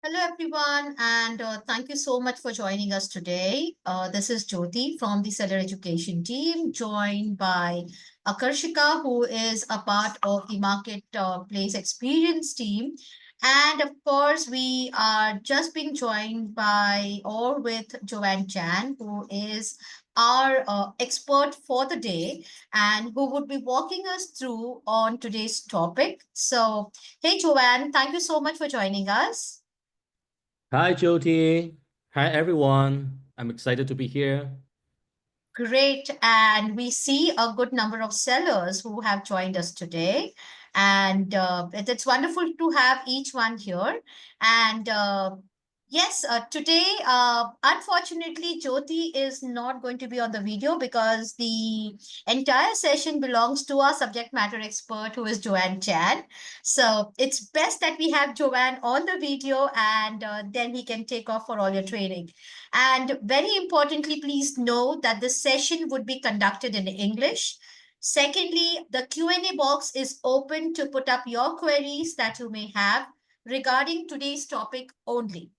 Hello, everyone, and thank you so much for joining us today. This is Jyoti from the Seller Education team, joined by Akarshika, who is a part of the Marketplace Experience team. And of course, we are just being joined by or with Joanne Chan, who is our expert for the day and who would be walking us through on today's topic. So, hey, Joanne, thank you so much for joining us. Hi, Jyoti. Hi, everyone. I'm excited to be here. Great. And we see a good number of sellers who have joined us today. And it's wonderful to have each one here. And yes, today, unfortunately, Jyoti is not going to be on the video because the entire session belongs to our subject matter expert, who is Joanne Chan. So it's best that we have Joanne on the video and then he can take off for all your training. And very importantly, please know that this session would be conducted in English. Secondly, the Q&A box is open to put up your queries that you may have regarding today's topic only.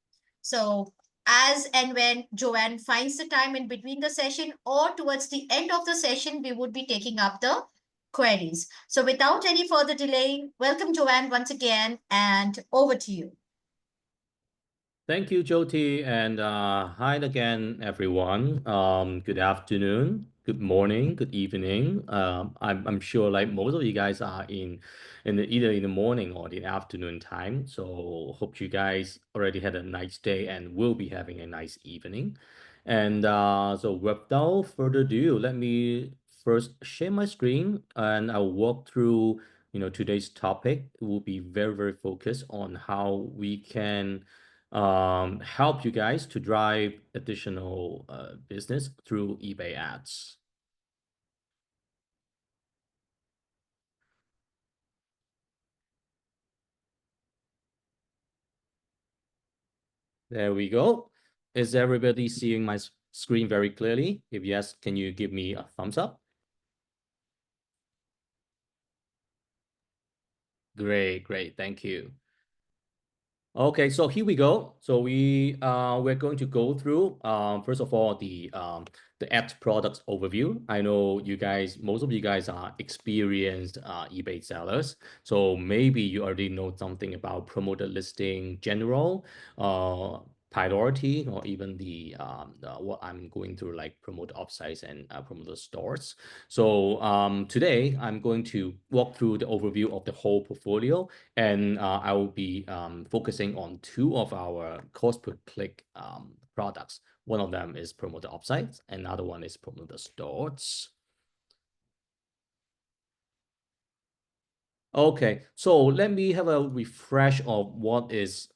So as and when Joanne finds the time in between the session or towards the end of the session, we would be taking up the queries. So without any further delay, welcome Joanne once again and over to you. Thank you, Jyoti, and hi again, everyone. Good afternoon, good morning, good evening. I'm sure like most of you guys are either in the morning or the afternoon time. So hope you guys already had a nice day and will be having a nice evening. And so without further ado, let me first share my screen and I'll walk through today's topic. It will be very focused on how we can help you guys to drive additional business through eBay ads. There we go. Is everybody seeing my screen very clearly? If yes, can you give me a thumbs up? Great. Thank you. Okay, so here we go. So we're going to go through first of all the ad products overview. I know most of you guys are experienced eBay sellers, so maybe you already know something about promoted listing general, priority, or even the what I'm going through like promoted offsites and promoted stores. So today I'm going to walk through the overview of the whole portfolio and I will be focusing on two of our cost per click products. One of them is promoted offsites, another one is promoted stores. Okay, so let me have a refresh of what is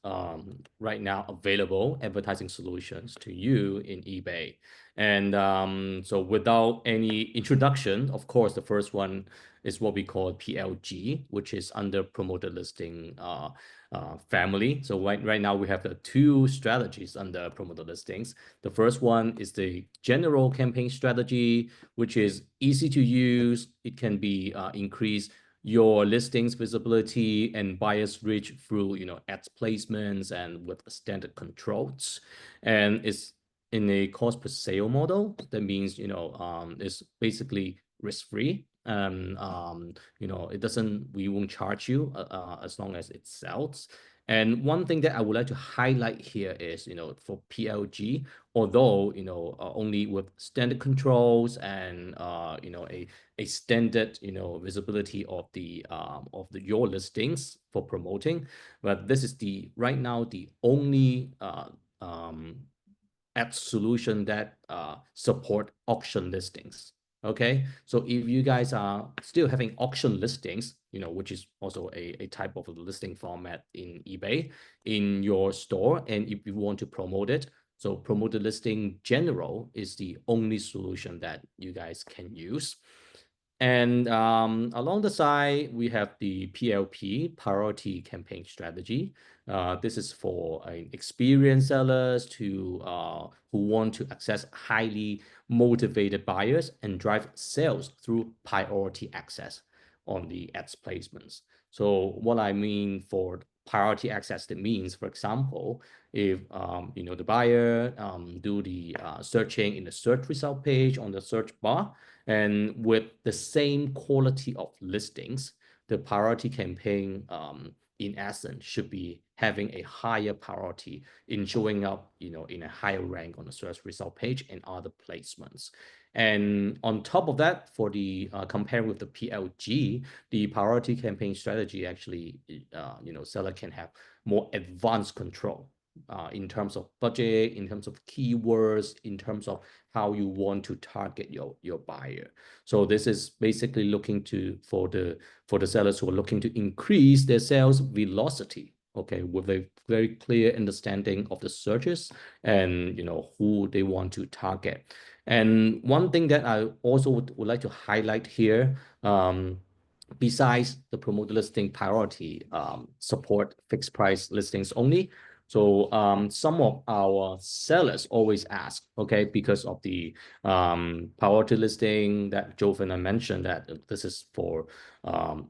right now available advertising solutions to you in eBay. And so without any introduction, of course, the first one is what we call PLG, which is under promoted listing family. So right now we have the two strategies under promoted listings. The first one is the general campaign strategy, which is easy to use. It can be increased your listings visibility and buyers reach through ads placements and with standard controls, and it's in a cost per sale model. That means it's basically risk free. And it doesn't we won't charge you as long as it sells. And one thing that I would like to highlight here is for PLG, although only with standard controls and a standard visibility of your listings for promoting, but this is the right now the only um, ad solution that support auction listings. Okay, so if you guys are still having auction listings, which is also a type of listing format in eBay in your store, and if you want to promote it, so promoted listing general is the only solution that you guys can use. And along the side, we have the PLP, Priority Campaign Strategy. This is for experienced sellers who want to access highly motivated buyers and drive sales through priority access on the ads placements. So what I mean for priority access, that means, for example, if the buyer do the searching in the search result page on the search bar, and with the same quality of listings, the priority campaign in essence should be having a higher priority in showing up in a higher rank on the search result page and other placements. And on top of that, for the compared with the PLG, the priority campaign strategy actually, seller can have more advanced control in terms of budget, in terms of keywords, in terms of how you want to target your buyer. So this is basically looking to for the sellers who are looking to increase their sales velocity. Okay, with a very clear understanding of the searches and who they want to target. And one thing that I also would like to highlight here, besides the promoted listing priority, support fixed price listings only. So some of our sellers always ask, okay, because of the priority listing that Joven I mentioned, that this is for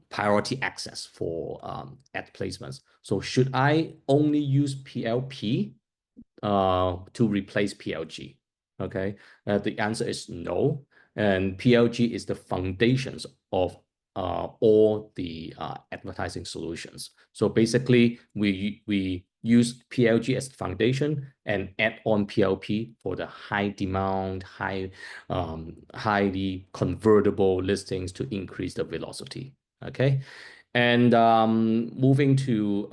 priority access for ad placements. So should I only use PLP to replace PLG? Okay, the answer is no. And PLG is the foundations of all the advertising solutions. So basically, we use PLG as the foundation and add on PLP for the high demand, highly convertible listings to increase the velocity. Okay. And moving to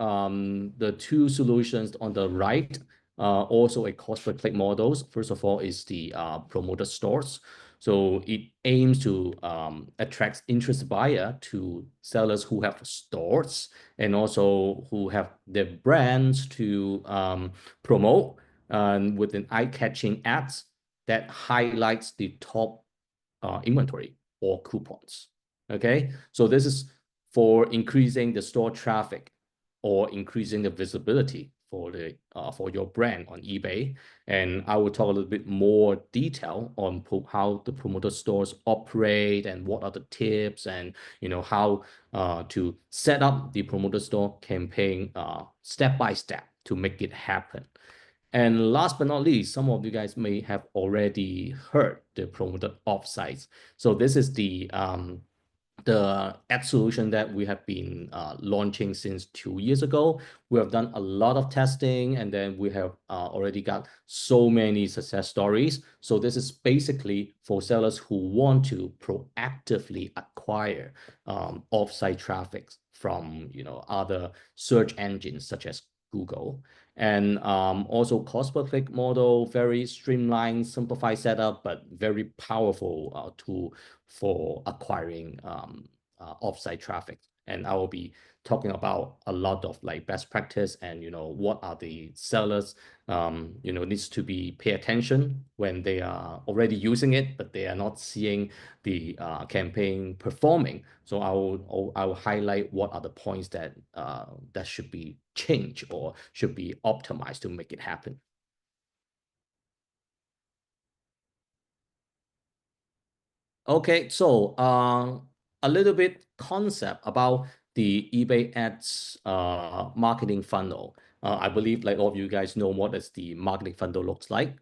the two solutions on the right, also a cost per click models. First of all is the promoter stores. So it aims to attract interest buyer to sellers who have stores and also who have their brands to promote, with an eye-catching ads that highlights the top inventory or coupons. Okay, so this is for increasing the store traffic or increasing the visibility for your brand on eBay. And I will talk a little bit more detail on how the promoter stores operate and what are the tips, and how to set up the promoter store campaign step by step to make it happen. And last but not least, some of you guys may have already heard the promoted offsites. So this is the ad solution that we have been launching since 2 years ago. We have done a lot of testing, and then we have already got so many success stories. So this is basically for sellers who want to proactively acquire offsite traffic from other search engines such as Google. And also cost per click model, very streamlined, simplified setup, but very powerful tool for acquiring offsite traffic. And I will be talking about a lot of like best practice and what are the sellers needs to be pay attention when they are already using it, but they are not seeing the campaign performing. So I will highlight what are the points that that should be changed or should be optimized to make it happen. Okay, so a little bit concept about the eBay ads marketing funnel. I believe like all of you guys know what is the marketing funnel looks like.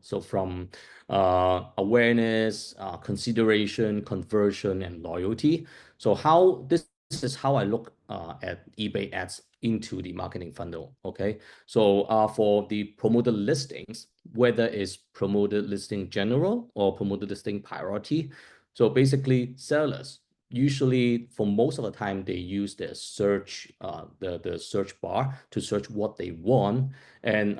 So from awareness, consideration, conversion, and loyalty. So how this is how I look at eBay ads into the marketing funnel. Okay, so for the promoted listings, whether it's promoted listing general or promoted listing priority. So basically, sellers usually for most of the time they use their search, the search bar to search what they want, and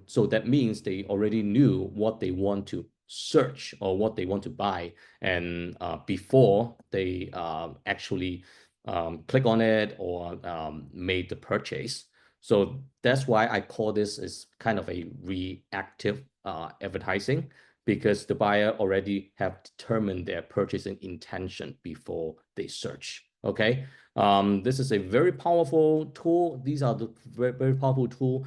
so that means they already knew what they want to search or what they want to buy, and before they actually click on it or made the purchase. So that's why I call this is kind of a reactive advertising, because the buyer already have determined their purchasing intention before they search. Okay, this is a very powerful tool. These are the very, very powerful tool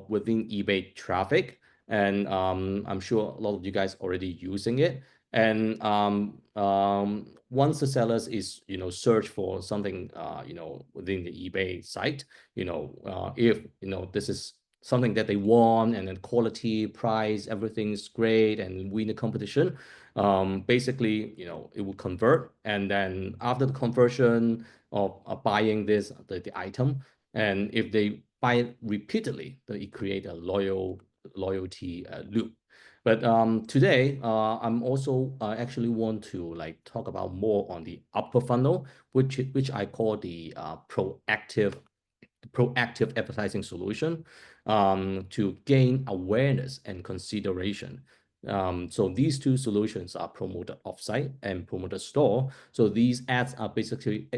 within eBay traffic, and I'm sure a lot of you guys already using it. And once the sellers is, search for something, within the eBay site, if, this is something that they want, and then quality, price, everything's great and win the competition, basically, it will convert. And then after the conversion of buying the item, and if they buy it repeatedly, then it create a loyalty loop. But today, I'm also actually want to like talk about more on the upper funnel, which I call the proactive advertising solution, to gain awareness and consideration. So these two solutions are promoted offsite and promoted store. So these ads are basically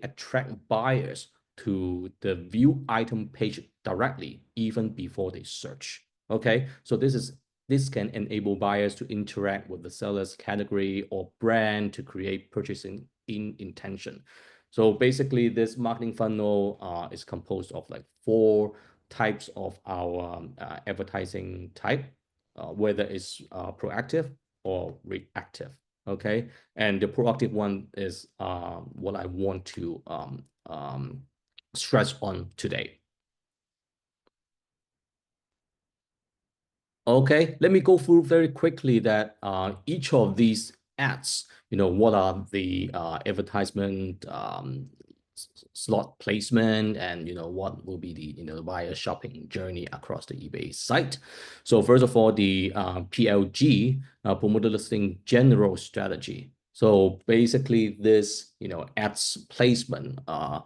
attract buyers to the view item page directly, even before they search. Okay, so this can enable buyers to interact with the seller's category or brand to create purchasing intention. So basically, this marketing funnel is composed of like four types of our advertising type, whether it's proactive or reactive. Okay, and the proactive one is what I want to stress on today. Okay, let me go through very quickly that each of these ads, what are the advertisement slot placement, and what will be the the buyer shopping journey across the eBay site. So first of all, the PLG, promoted listing general strategy. So basically, this ads placement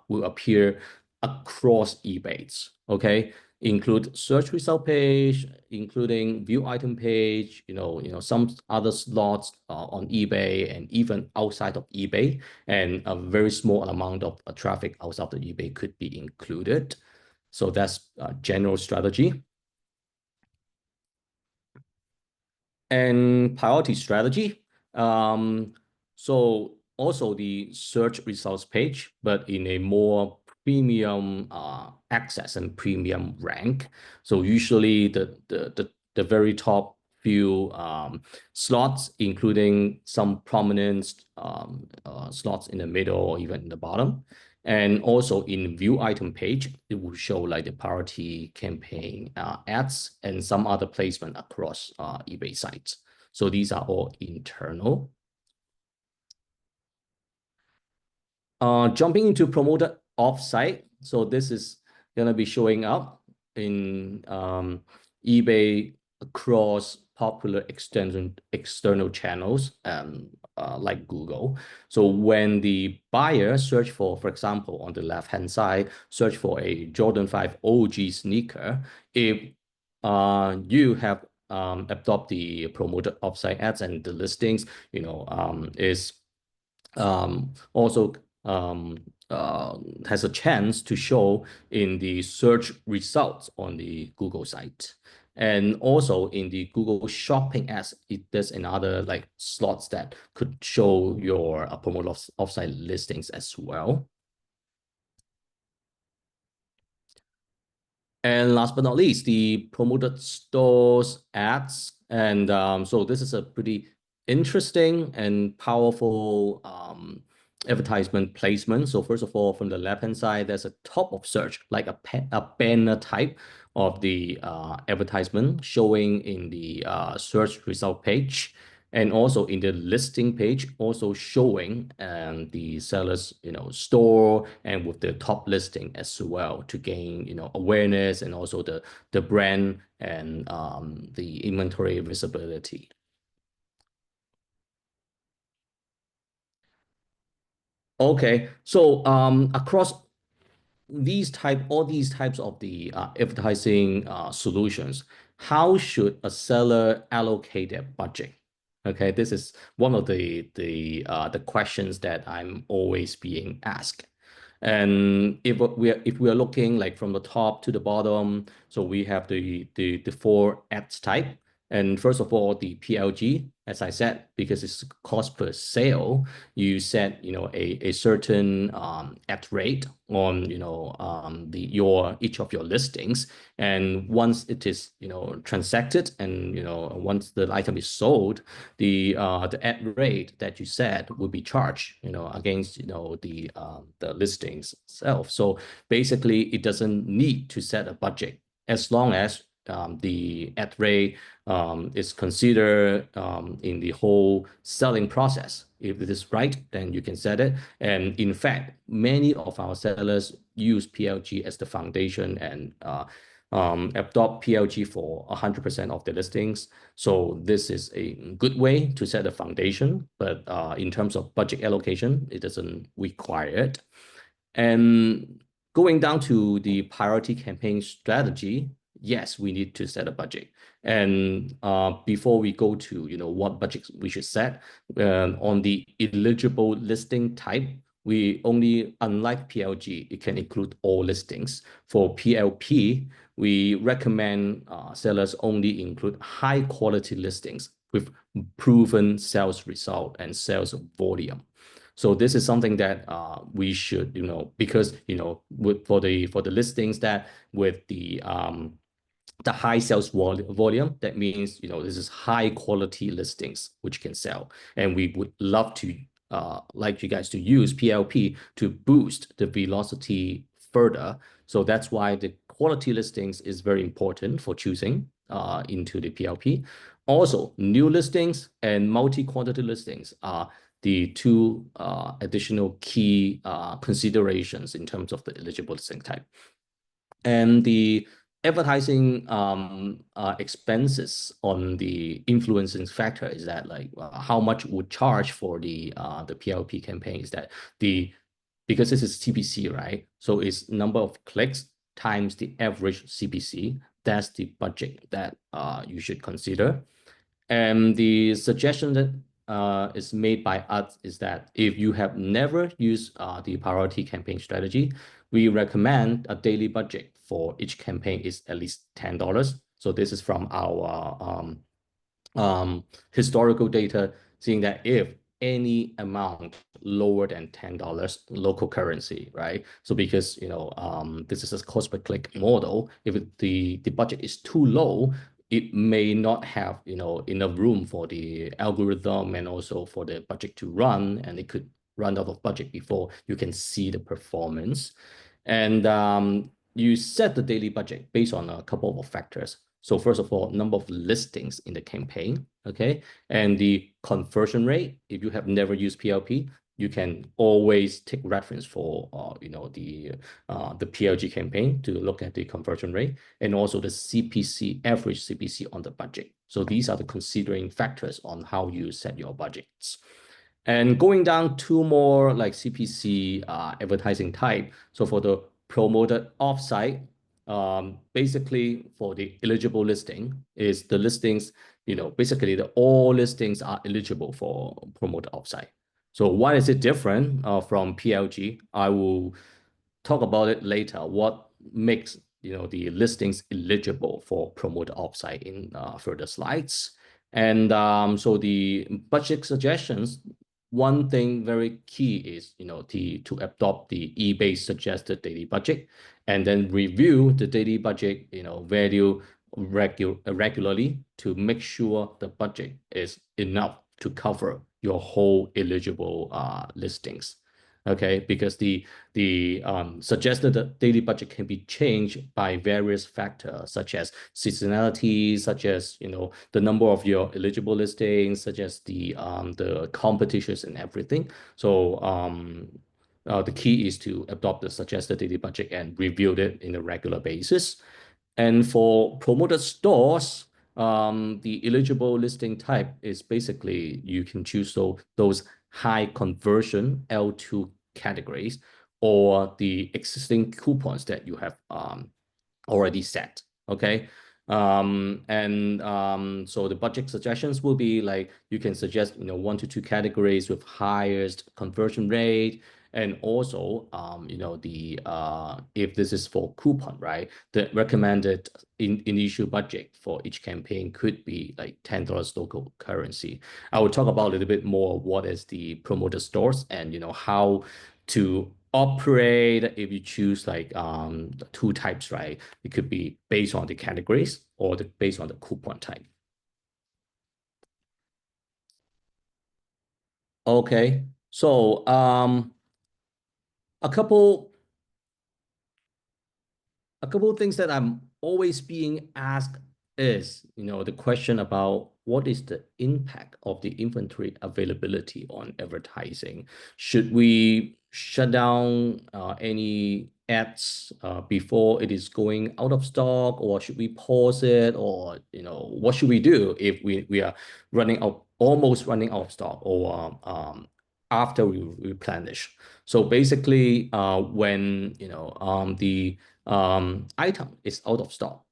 will appear across eBay's. Okay, include search result page, including view item page, some other slots on eBay and even outside of eBay, and a very small amount of traffic outside of eBay could be included. So that's a general strategy. And priority strategy. So also the search results page, but in a more premium access and premium rank. So usually the very top few slots, including some prominent slots in the middle or even in the bottom. And also in view item page, it will show like the priority campaign ads and some other placement across eBay sites. So these are all internal. Jumping into promoted offsite. So this is going to be showing up in eBay across popular external channels, like Google. So when the buyer search for example, on the left-hand side, search for a Jordan 5 OG sneaker, if you have adopt the promoted offsite ads, and the listings, is also um, has a chance to show in the search results on the Google site. And also in the Google Shopping ads, there's another like slots that could show your promoted offsite listings as well. And last but not least, the promoted stores ads. And so this is a pretty interesting and powerful advertisement placement. So first of all, from the left-hand side, there's a top of search, like a banner type of the advertisement showing in the search result page, and also in the listing page, also showing the seller's store, and with the top listing as well, to gain awareness, and also the brand and the inventory visibility. Okay, so across all these types of the advertising solutions, how should a seller allocate their budget? Okay, this is one of the questions that I'm always being asked. And if we are looking like from the top to the bottom, so we have the four ads type, And first of all, the PLG, as I said, because it's cost per sale, you set, a certain at rate on, your each of your listings. And once it is, transacted and, once the item is sold, the ad rate that you set will be charged, against, the listings itself. So basically, it doesn't need to set a budget as long as the ad rate is considered in the whole selling process. If it is right, then you can set it. And in fact, many of our sellers use PLG as the foundation and adopt PLG for 100% of the listings. So this is a good way to set a foundation, but in terms of budget allocation, it doesn't require it. And going down to the priority campaign strategy, yes, we need to set a budget. And before we go to what budget we should set, on the eligible listing type, we only, unlike PLG, it can include all listings. For PLP, we recommend sellers only include high quality listings with proven sales result and sales volume. So this is something that we should, because for the listings that with the high sales volume, that means this is high quality listings which can sell, and we would love to like you guys to use PLP to boost the velocity further. So that's why the quality listings is very important for choosing into the PLP. Also, new listings and multi-quantity listings are the two additional key considerations in terms of the eligible listing type. And the advertising expenses on the influencing factor is that like how much would charge for the PLP campaign is that because this is CPC, right? So it's number of clicks times the average CPC. That's the budget that you should consider. And the suggestion that is made by us is that if you have never used the priority campaign strategy, we recommend a daily budget for each campaign is at least $10. So this is from our historical data, seeing that if any amount lower than $10 local currency, right? So because this is a cost per click model, if the budget is too low, it may not have enough room for the algorithm and also for the budget to run, and it could run out of budget before you can see the performance. And you set the daily budget based on a couple of factors. So first of all, number of listings in the campaign, okay? And the conversion rate. If you have never used PLP, you can always take reference for the PLG campaign to look at the conversion rate and also the CPC, average CPC on the budget. So these are the considering factors on how you set your budgets. And going down two more like CPC advertising type. So for the promoted offsite, basically for the eligible listing is the listings, basically all listings are eligible for promoted offsite. So why is it different from PLG? I will talk about it later. What makes the listings eligible for promoted offsite in further slides. And so the budget suggestions, one thing very key is to adopt the eBay's suggested daily budget and then review the daily budget value regularly to make sure the budget is enough to cover your whole eligible listings. Okay, because the suggested daily budget can be changed by various factors such as seasonality, such as the number of your eligible listings, such as the competitions and everything. So the key is to adopt the suggested daily budget and review it in a regular basis. And for promoted stores, the eligible listing type is basically you can choose those high conversion L2 categories or the existing coupons that you have already set. Okay. So the budget suggestions will be like you can suggest, 1 to 2 categories with highest conversion rate. And also, the if this is for coupon, right? The recommended initial budget for each campaign could be like $10 local currency. I will talk about a little bit more what is the promoter stores and how to operate if you choose like two types, right? It could be based on the categories or based on the coupon type. Okay, so a couple a couple of things that I'm always being asked is, the question about what is the impact of the inventory availability on advertising? Should we shut down any ads before it is going out of stock, or should we pause it, or what should we do if we are almost running out of stock, or after we replenish? So basically, when the item is out of stock,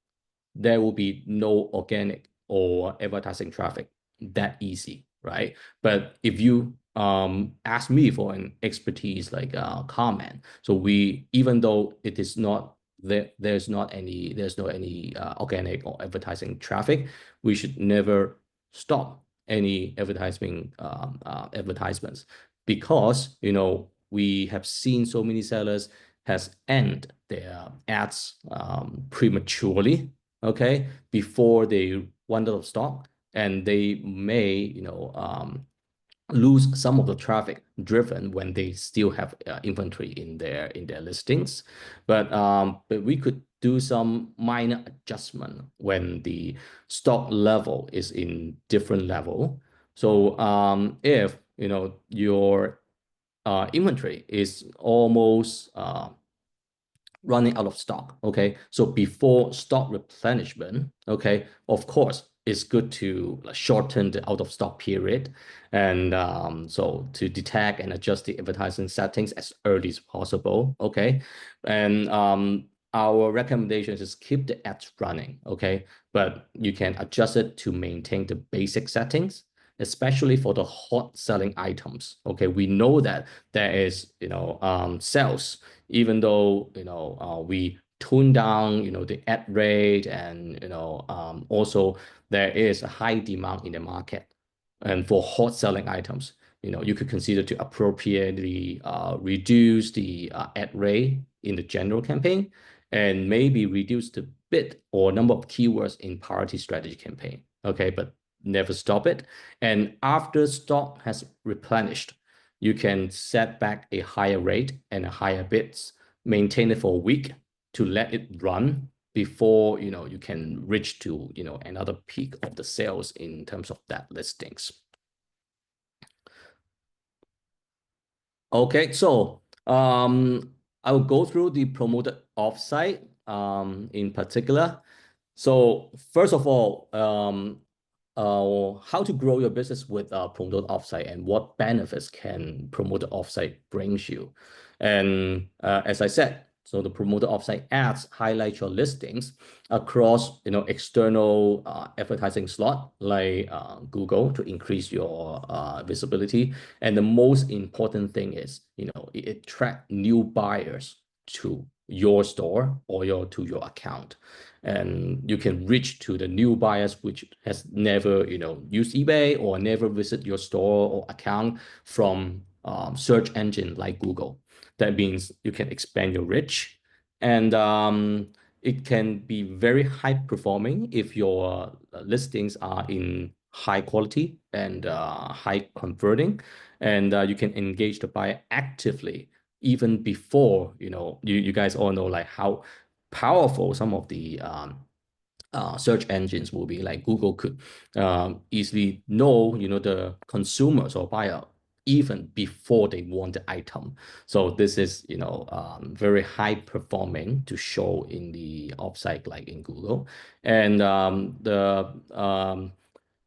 there will be no organic or advertising traffic that easy, right? But if you ask me for an expertise like comment, so we even though it is not there, there's no any organic or advertising traffic, we should never stop any advertisements because we have seen so many sellers has end their ads prematurely, okay, before they run out of stock, and they may, lose some of the traffic driven when they still have inventory in their listings. But we could do some minor adjustment when the stock level is in different level. So if your inventory is almost running out of stock. Okay, so before stock replenishment, okay, of course, it's good to shorten the out of stock period, and so to detect and adjust the advertising settings as early as possible. Okay, and our recommendation is keep the ads running. Okay, but you can adjust it to maintain the basic settings, especially for the hot selling items. Okay, we know that there is sales, even though we tune down the ad rate, and also there is a high demand in the market, and for hot selling items, you could consider to appropriately reduce the ad rate in the general campaign, and maybe reduce the bid or number of keywords in priority strategy campaign. Okay, but never stop it. And after stock has replenished, you can set back a higher rate and a higher bids, maintain it for a week to let it run before you can reach to another peak of the sales in terms of that listings. Okay, so I will go through the promoted offsite in particular. So first of all, how to grow your business with promoted offsite, and what benefits can promoted offsite brings you. And as I said, so the promoted offsite ads highlight your listings across external advertising slot like Google to increase your visibility. And the most important thing is it attract new buyers to your store or to your account, and you can reach to the new buyers which has never used eBay or never visit your store or account from search engine like Google. That means you can expand your reach, and it can be very high performing if your listings are in high quality and high converting, and you can engage the buyer actively even before you guys all know like how powerful some of the search engines will be. Like Google could easily know the consumers or buyer even before they want the item. So this is very high performing to show in the offsite like in Google. And the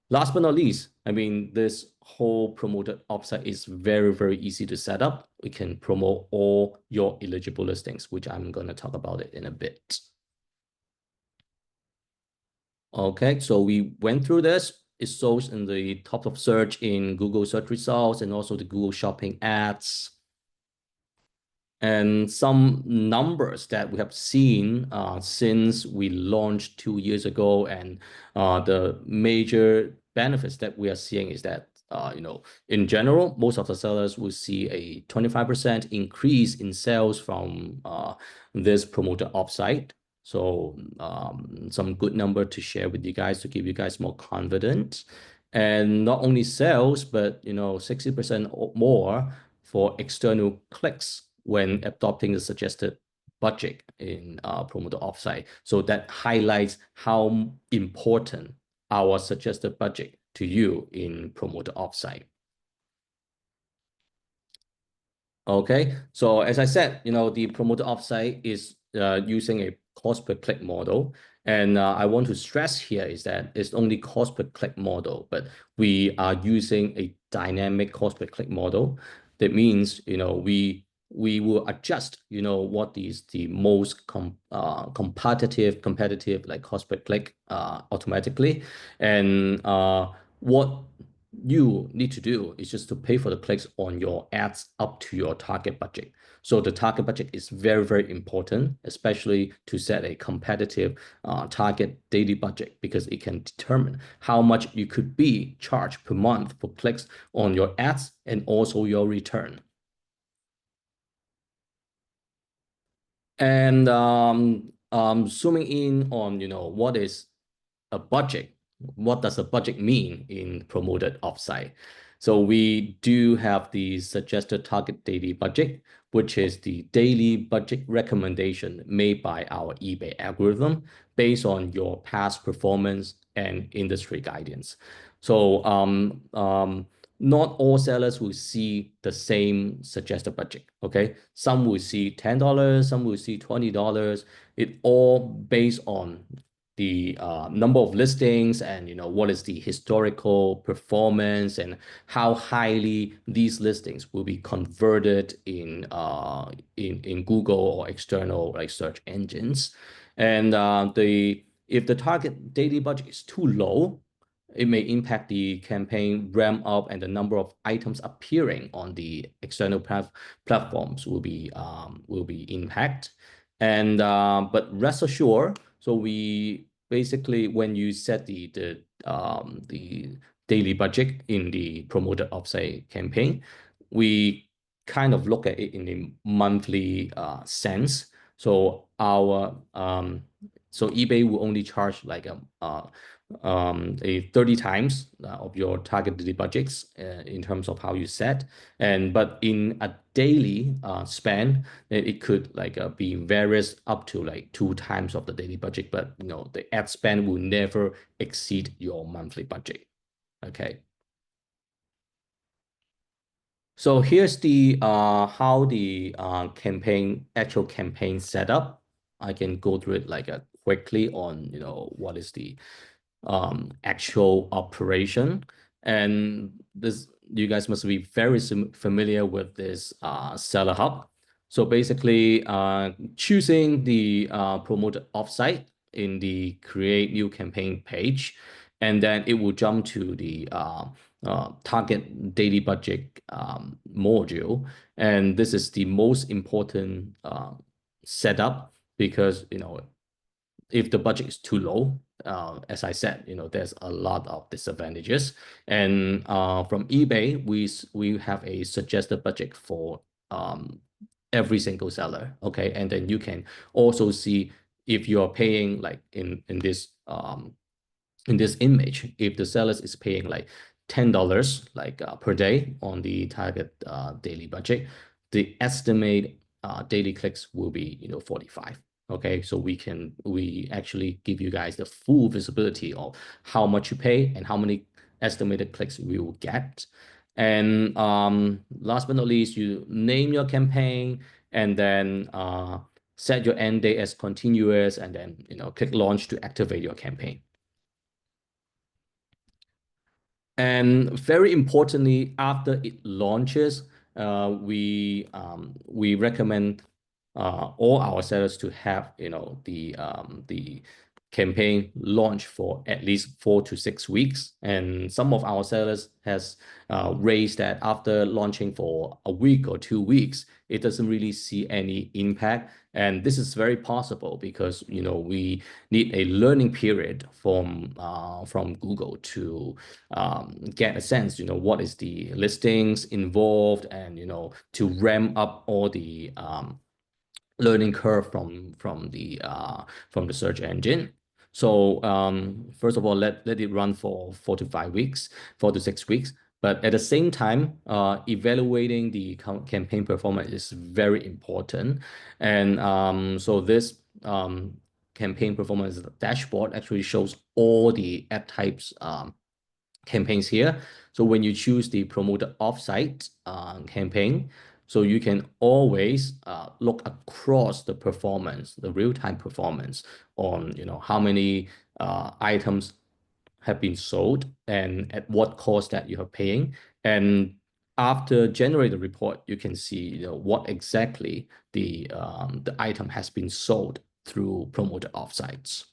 last but not least, I mean, this whole promoted offsite is very, very easy to set up. We can promote all your eligible listings, which I'm going to talk about it in a bit. Okay, so we went through this. It shows in the top of search in Google search results and also the Google Shopping ads. And some numbers that we have seen since we launched 2 years ago, and the major benefits that we are seeing is that in general, most of the sellers will see a 25% increase in sales from this promoted offsite. So some good number to share with you guys to give you guys more confidence. And not only sales, but 60% or more for external clicks when adopting the suggested budget in promoter offsite. So that highlights how important our suggested budget to you in promoter offsite. Okay, so as I said, the promoter offsite is using a cost per click model. And I want to stress here is that it's only cost per click model, but we are using a dynamic cost per click model. That means, we will adjust, what is the most competitive like cost per click automatically. And what you need to do is just to pay for the clicks on your ads up to your target budget. So the target budget is very, very important, especially to set a competitive target daily budget, because it can determine how much you could be charged per month for clicks on your ads and also your return. And zooming in on, what is a budget. What does a budget mean in promoted offsite? So we do have the suggested target daily budget, which is the daily budget recommendation made by our eBay algorithm based on your past performance and industry guidance. So not all sellers will see the same suggested budget. Okay, some will see $10, some will see $20. It all based on the number of listings and what is the historical performance and how highly these listings will be converted in Google or external like search engines. And if the target daily budget is too low, it may impact the campaign ramp up, and the number of items appearing on the external platforms will be impact. And but rest assured, so we basically, when you set the daily budget in the promoted offsite campaign, we kind of look at it in a monthly sense. So so eBay will only charge like a 30 times of your target daily budgets in terms of how you set. But in a daily span, it could like be various up to like 2 times of the daily budget, but the ad spend will never exceed your monthly budget. Okay. So here's the how the actual campaign setup. I can go through it like quickly on what is the actual operation. And this, you guys must be very familiar with this seller hub. So basically, choosing the promoted offsite in the create new campaign page, and then it will jump to the target daily budget module. And this is the most important setup, because if the budget is too low, as I said, there's a lot of disadvantages. And from eBay, we have a suggested budget for every single seller. Okay, and then you can also see if you're paying like in this image, if the seller is paying like $10 like per day on the target daily budget, the estimate daily clicks will be 45. Okay, so we actually give you guys the full visibility of how much you pay and how many estimated clicks we will get. And last but not least, you name your campaign, and then set your end date as continuous, and then click launch to activate your campaign. And very importantly, after it launches, we recommend all our sellers to have the campaign launch for at least 4 to 6 weeks. And some of our sellers has raised that after launching for a week or 2 weeks, it doesn't really see any impact. And this is very possible because we need a learning period from Google to get a sense, what is the listings involved, and to ramp up all the learning curve from the search engine. So first of all, let it run for 4 to 5 weeks, 4 to 6 weeks. But at the same time, evaluating the campaign performance is very important. And so this campaign performance dashboard actually shows all the ad types campaigns here. So when you choose the promoted offsite campaign, so you can always look across the performance, the real-time performance on how many items have been sold and at what cost that you are paying. And after generate the report, you can see what exactly the item has been sold through promoted offsites.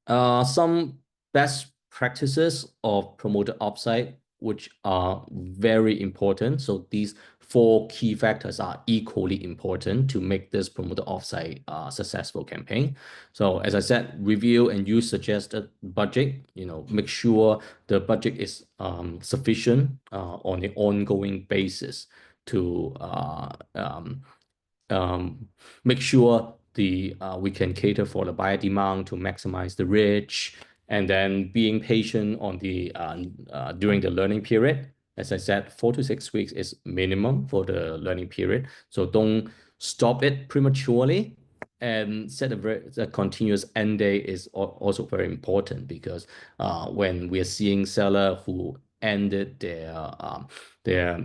Some best practices of promoted offsite, which are very important. So these 4 key factors are equally important to make this promoted offsite successful campaign. So as I said, review and use suggested budget. Make sure the budget is sufficient on an ongoing basis to um, make sure we can cater for the buyer demand to maximize the reach, and then being patient on the during the learning period. As I said, 4 to 6 weeks is minimum for the learning period. So don't stop it prematurely, and set a continuous end date is also very important, because when we're seeing seller who ended their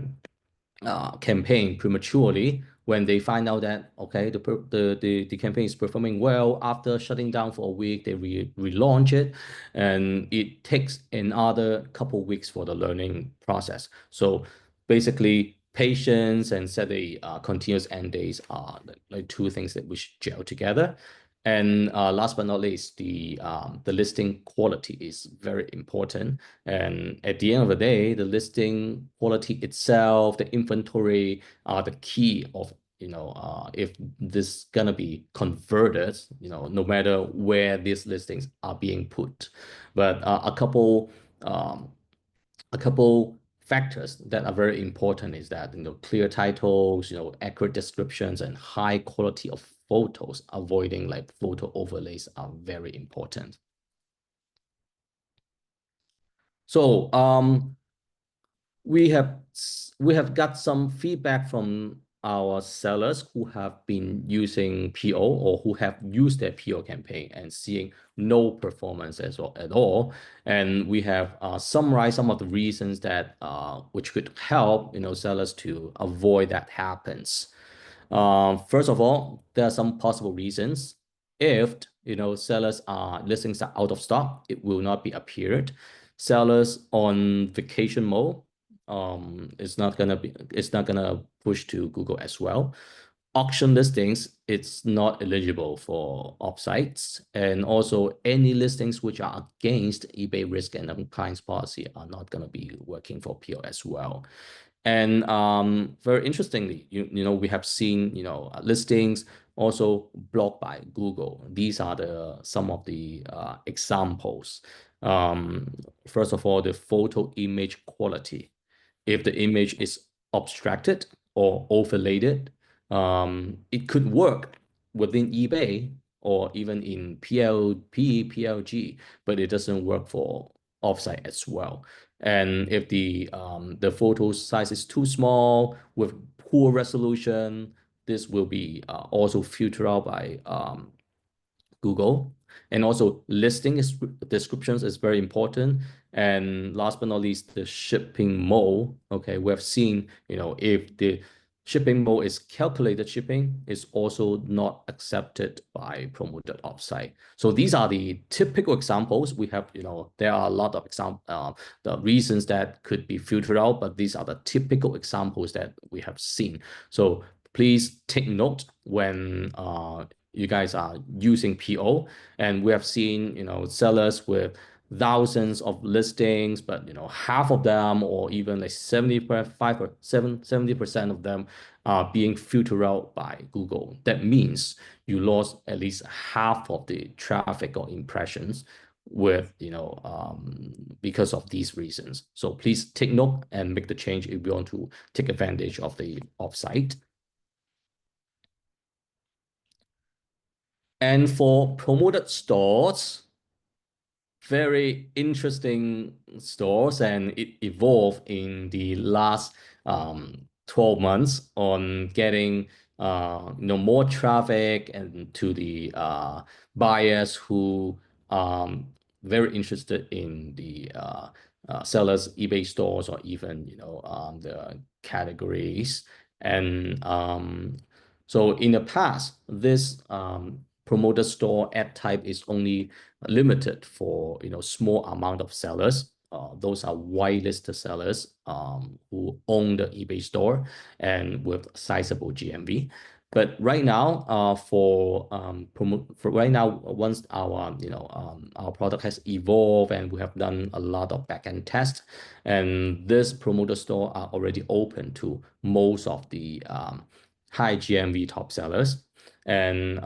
campaign prematurely, when they find out that okay, the campaign is performing well, after shutting down for a week, they relaunch it, and it takes another couple weeks for the learning process. So basically, patience and set a continuous end days are like 2 things that we should gel together. And last but not least, the listing quality is very important. And at the end of the day, the listing quality itself, the inventory are the key of if this gonna be converted, no matter where these listings are being put. But a couple factors that are very important is that clear titles, accurate descriptions, and high quality of photos. Avoiding like photo overlays are very important. So we have got some feedback from our sellers who have been using PO, or who have used their PO campaign and seeing no performance at all. And we have summarized some of the reasons that which could help sellers to avoid that happens. First of all, there are some possible reasons. If sellers are listings are out of stock, it will not be appeared. Sellers on vacation mode, it's not gonna push to Google as well. Auction listings, it's not eligible for offsites, and also any listings which are against eBay risk and compliance policy are not gonna be working for PO as well. And very interestingly, we have seen listings also blocked by Google. These are some of the examples. First of all, the photo image quality. If the image is abstracted or overlaid, it could work within eBay or even in PLP, PLG, but it doesn't work for offsite as well. And if the photo size is too small with poor resolution, this will be also filtered out by Google. And also listing descriptions is very important. And last but not least, the shipping mode. Okay, we have seen, if the shipping mode is calculated shipping, is also not accepted by promoted offsite. So these are the typical examples. We have, there are a lot of the reasons that could be filtered out, but these are the typical examples that we have seen. So please take note when you guys are using PO. And we have seen, sellers with thousands of listings, but half of them, or even like 75 or 70% of them are being filtered out by Google. That means you lost at least half of the traffic or impressions with because of these reasons. So please take note and make the change if you want to take advantage of the offsite. And for promoted stores, very interesting stores, and it evolved in the last 12 months on getting more traffic and to the buyers who very interested in the sellers eBay stores, or even the categories. And so in the past, this promoted store ad type is only limited for small amount of sellers. Those are whitelisted sellers who own the eBay store and with sizable GMV. But right now, for right now, once our product has evolved and we have done a lot of backend tests, and this promoter store are already open to most of the high GMV top sellers. And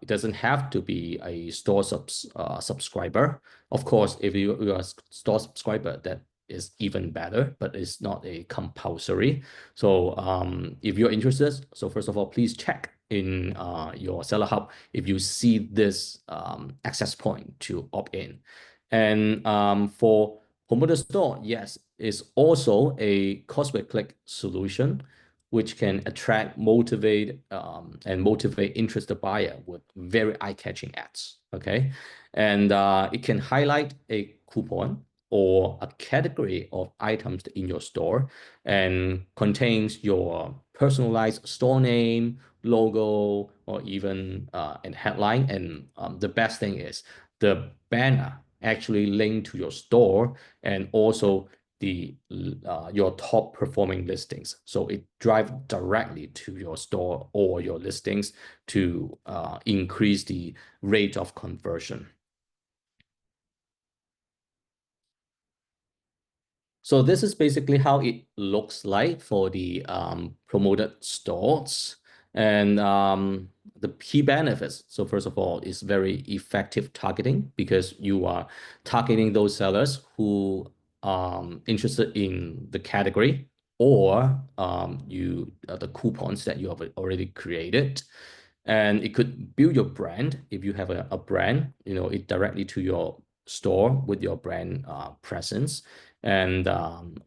it doesn't have to be a store subscriber. Of course, if you are a store subscriber, that is even better, but it's not a compulsory. So if you're interested, so first of all, please check in your seller hub if you see this access point to opt in. And for promoter store, yes, it's also a cost per click solution, which can attract, motivate interested buyer with very eye-catching ads. Okay, and it can highlight a coupon or a category of items in your store, and contains your personalized store name, logo, or even a headline. And the best thing is the banner actually linked to your store, and also the your top performing listings. So it drives directly to your store or your listings to increase the rate of conversion. So this is basically how it looks like for the promoted stores. And the key benefits. So first of all, it's very effective targeting, because you are targeting those sellers who interested in the category, or the coupons that you have already created. And it could build your brand if you have a brand, it directly to your store with your brand presence, and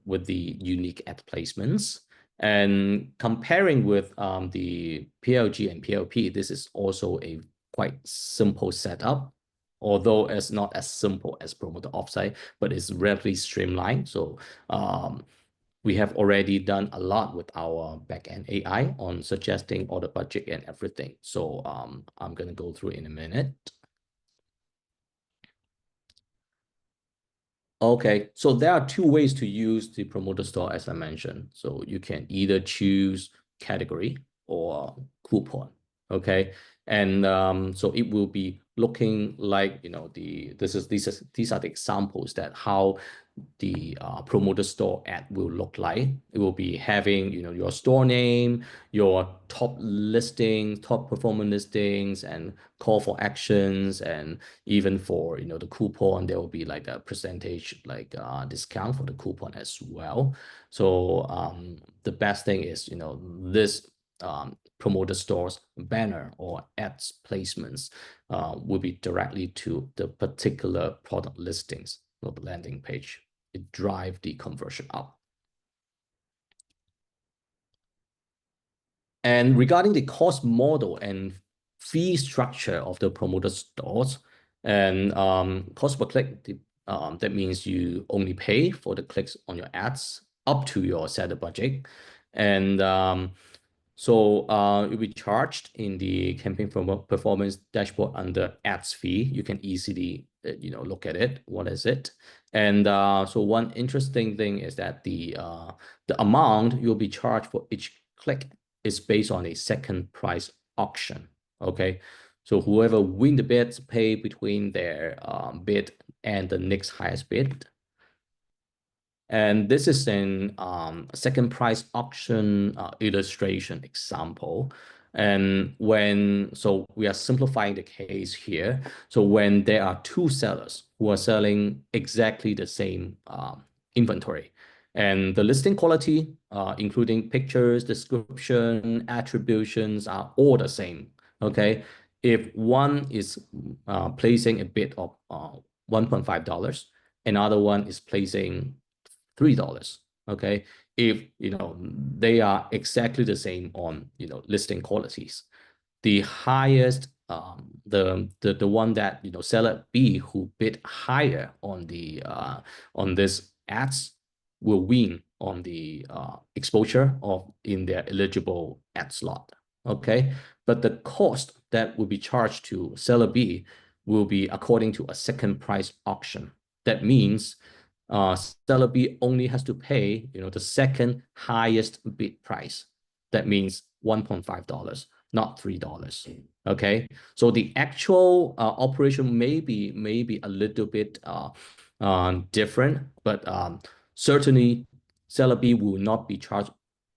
with the unique ad placements. And comparing with the PLG and PLP, this is also a quite simple setup, although it's not as simple as promoter offsite, but it's relatively streamlined. So we have already done a lot with our backend AI on suggesting all the budget and everything. So I'm going to go through in a minute. Okay, so there are two ways to use the promoter store, as I mentioned. So you can either choose category or coupon. Okay, and so it will be looking like these are the examples that how the promoter store ad will look like. It will be having your store name, your top listings, top performing listings, and call for actions. And even for the coupon, there will be like a percentage discount for the coupon as well. So the best thing is this promoter stores banner or ads placements will be directly to the particular product listings of the landing page. It drive the conversion up. And regarding the cost model and fee structure of the promoter stores, and cost per click, that means you only pay for the clicks on your ads up to your set budget. And so you'll be charged in the campaign performance dashboard under ads fee. You can easily look at it. What is it? And so one interesting thing is that the amount you'll be charged for each click is based on a second price auction. Okay, so whoever win the bids pay between their bid and the next highest bid. And this is an second price auction illustration example. And so we are simplifying the case here. So when there are two sellers who are selling exactly the same inventory, and the listing quality, including pictures, description, attributions, are all the same. Okay, if one is placing a bid of $1.5, another one is placing $3. Okay, if they are exactly the same on listing qualities, the highest the one that seller B who bid higher on this ads will win on the exposure of in their eligible ad slot. Okay, but the cost that will be charged to seller B will be according to a second price auction. That means seller B only has to pay the second highest bid price. That means $1.5, not $3. Okay, so the actual operation may be a little bit different, but certainly seller B will not be charged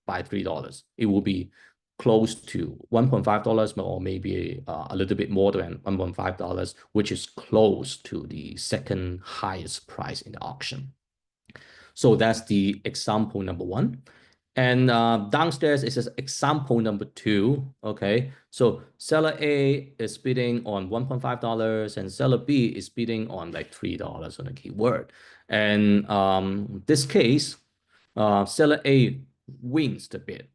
by $3. It will be close to $1.5 or maybe a little bit more than $1.5, which is close to the second highest price in the auction. So that's the example number one. And downstairs is example number two. Okay, so seller A is bidding on $1.5 and seller B is bidding on like $3 on a keyword. And this case, seller A wins the bid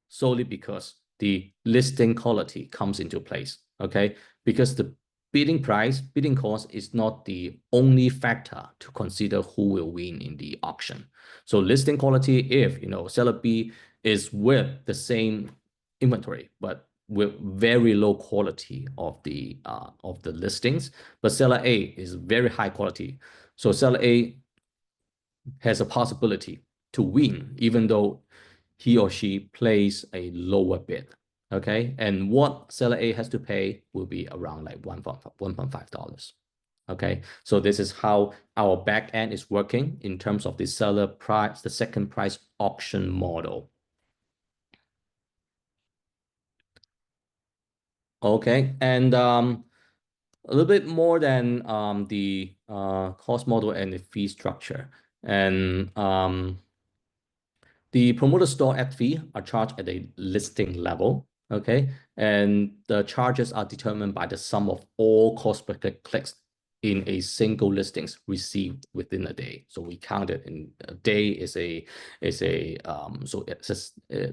solely because the listing quality comes into place. Okay, because the bidding cost is not the only factor to consider who will win in the auction. So listing quality, if seller B is with the same inventory but with very low quality of the listings, but seller A is very high quality, so seller A has a possibility to win even though he or she plays a lower bid. Okay, and what seller A has to pay will be around like $1.5. Okay, so this is how our back end is working in terms of the seller price, the second price auction model. Okay, and a little bit more than the cost model and the fee structure. And the promoter store ad fee are charged at a listing level, okay? And the charges are determined by the sum of all cost per clicks in a single listings received within a day. So we count it in a day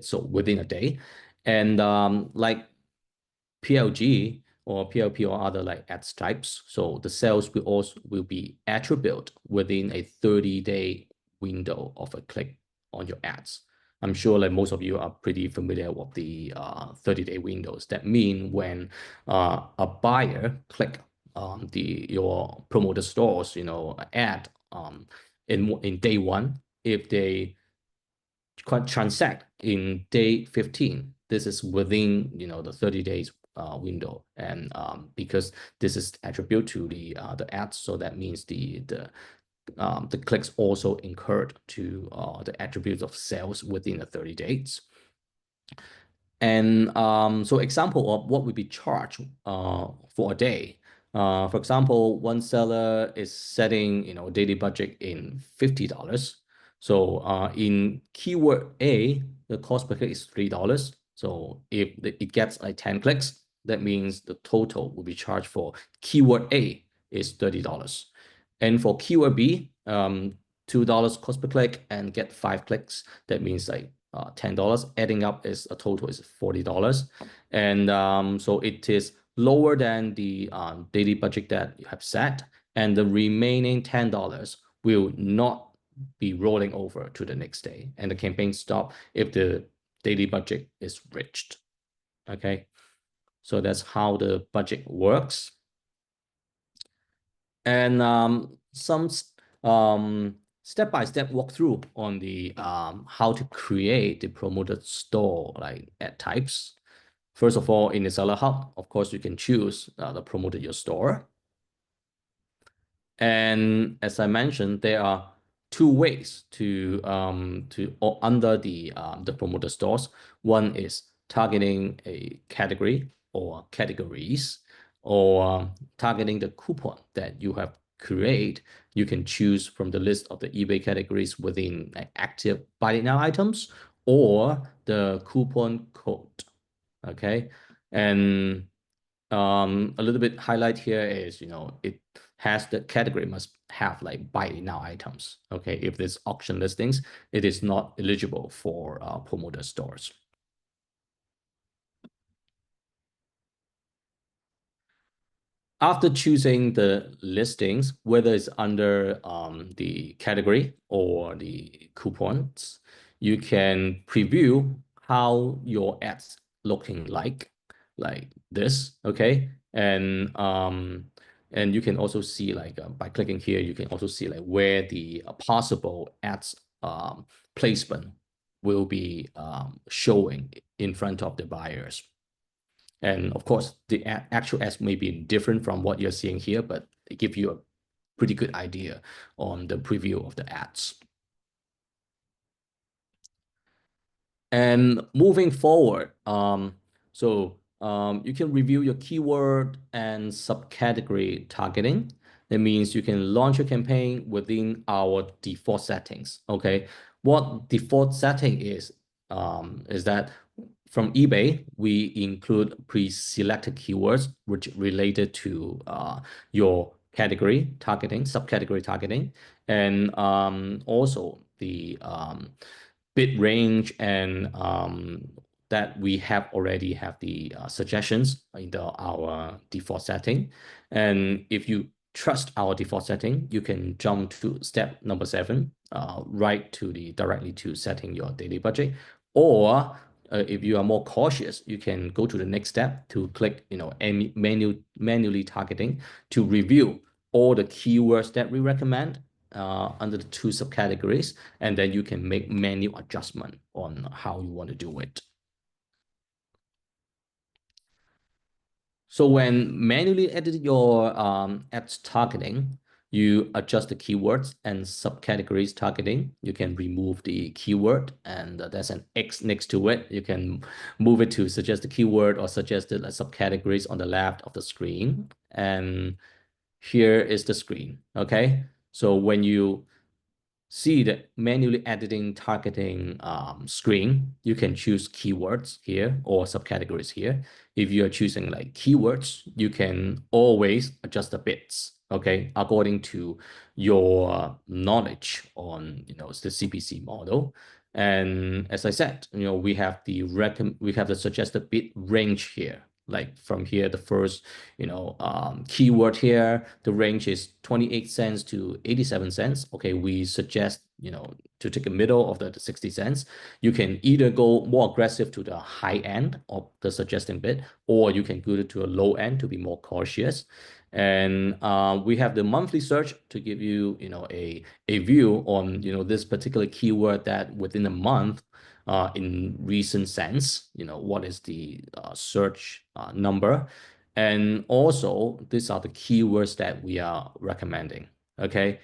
so within a day. And like PLG or PLP or other like ad types, so the sales will be attributed within a 30-day window of a click on your ads. I'm sure like most of you are pretty familiar with the 30-day windows. That mean when a buyer click your promoter stores ad in day one, if they transact in day 15, this is within the 30 days window, and because this is attribute to the ads, so that means the clicks also incurred to the attributes of sales within the 30 days. And so example of what would be charged for a day. For example, one seller is setting daily budget in $50. So in keyword A, the cost per click is $3. So if it gets like 10 clicks, that means the total will be charged for keyword A is $30. And for keyword B, $2 cost per click and get 5 clicks. That means like $10. Adding up is a total is $40. And so it is lower than the daily budget that you have set. And the remaining $10 will not be rolling over to the next day. And the campaign stop if the daily budget is reached. Okay, so that's how the budget works. And some step-by-step walkthrough on the how to create the promoted store like ad types. First of all, in the Seller Hub, of course, you can choose the promoted your store. And as I mentioned, there are two ways to or under the promoter stores. One is targeting a category or categories, or targeting the coupon that you have create. You can choose from the list of the eBay categories within active buy it now items or the coupon code. Okay, and a little bit highlight here is, it has the category must have like buy it now items. Okay, if there's auction listings, it is not eligible for promoter stores. After choosing the listings, whether it's under the category or the coupons, you can preview how your ads looking like this, okay? And you can also see like by clicking here, you can also see like where the possible ads placement will be showing in front of the buyers. And of course, the actual ads may be different from what you're seeing here, but it gives you a pretty good idea on the preview of the ads. And moving forward, you can review your keyword and subcategory targeting. That means you can launch a campaign within our default settings. Okay, what default setting is that from eBay, we include pre-selected keywords which related to your category targeting, subcategory targeting, and also the bid range, and that we have already have the suggestions in our default setting. And if you trust our default setting, you can jump to step number 7, right to the directly to setting your daily budget. Or if you are more cautious, you can go to the next step to click, any manually targeting to review all the keywords that we recommend under the 2 subcategories, and then you can make manual adjustment on how you want to do it. So when manually edit your ads targeting, you adjust the keywords and subcategories targeting. You can remove the keyword, and there's an X next to it. You can move it to suggest the keyword or suggested subcategories on the left of the screen. And here is the screen. Okay, so when you see the manually editing targeting screen, you can choose keywords here or subcategories here. If you are choosing like keywords, you can always adjust the bits, okay, according to your knowledge on the CPC model. And as I said, we have the suggested bit range here. Like from here, the first keyword here, the range is 28 cents to 87 cents. Okay, we suggest to take a middle of the 60 cents. You can either go more aggressive to the high end of the suggesting bid, or you can go to a low end to be more cautious. And we have the monthly search to give you a view on this particular keyword that within a month, in recent sense, what is the search number. And also, these are the keywords that we are recommending. Okay,